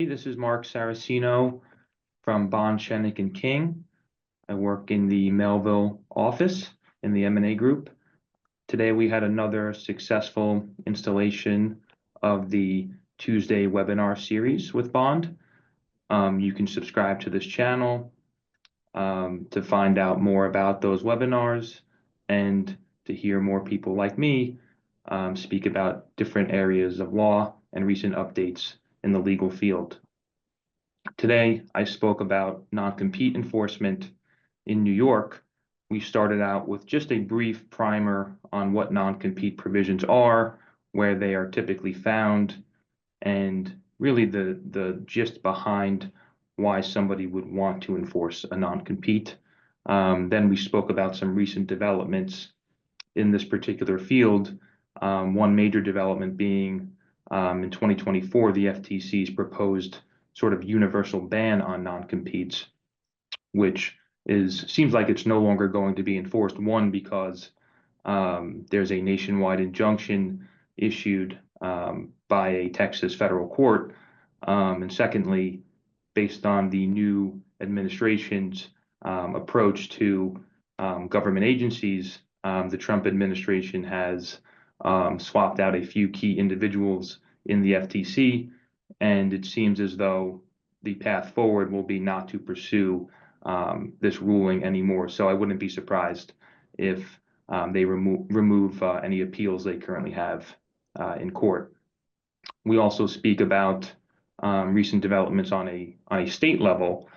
this is Mark Saracino from Bond, Schoeneck King. I work in the Melville office in the M&A group. Today we had another successful installation of the Tuesday webinar series with Bond. You can subscribe to this channel to find out more about those webinars and to hear more people like me speak about different areas of law and recent updates in the legal field. Today, I spoke about non-compete enforcement in New York. We started out with just a brief primer on what non-compete provisions are, where they are typically found, and really the gist behind why somebody would want to enforce a non-compete. Then we spoke about some recent developments in this particular field. One major development being in 2024, the FTC's proposed sort of universal ban on non-competes, which seems like it's no longer going to be enforced. One, because there's a nationwide injunction issued by a Texas federal court, and secondly, based on the new administration's approach to government agencies, the Trump administration has swapped out a few key individuals in the FTC, and it seems as though the path forward will be not to pursue this ruling anymore. So I wouldn't be surprised if they remove any appeals they currently have in court. We also speak about recent developments on a state level,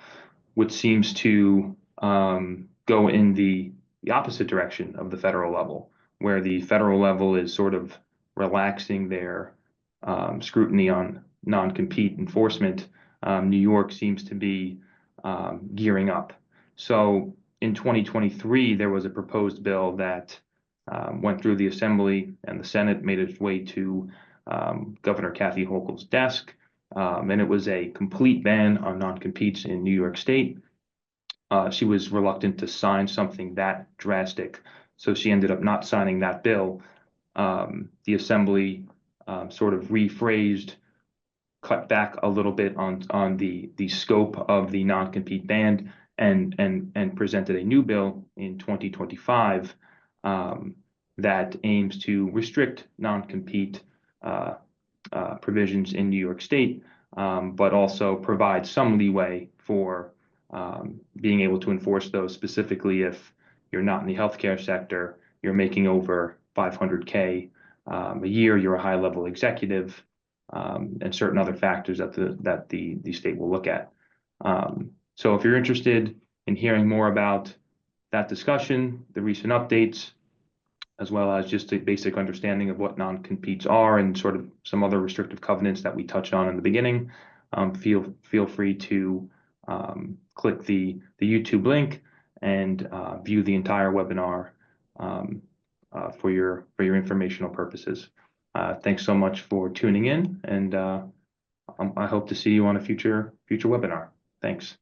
which seems to go in the opposite direction of the federal level, where the federal level is sort of relaxing their scrutiny on non-compete enforcement. New York seems to be gearing up. So in 2023, there was a proposed bill that went through the Assembly and the Senate, made its way to Governor Kathy Hochul's desk, and it was a complete ban on non-competes in New York State. She was reluctant to sign something that drastic, so she ended up not signing that bill. The Assembly sort of rephrased, cut back a little bit on the scope of the non-compete ban, and presented a new bill in 2025 that aims to restrict non-compete provisions in New York State, but also provide some leeway for being able to enforce those, specifically if you're not in the healthcare sector, you're making over 500K a year, you're a high-level executive, and certain other factors that the state will look at. So if you're interested in hearing more about that discussion, the recent updates, as well as just a basic understanding of what non-competes are and sort of some other restrictive covenants that we touched on in the beginning, feel free to click the YouTube link and view the entire webinar for your informational purposes. Thanks so much for tuning in, and I hope to see you on a future webinar. Thanks.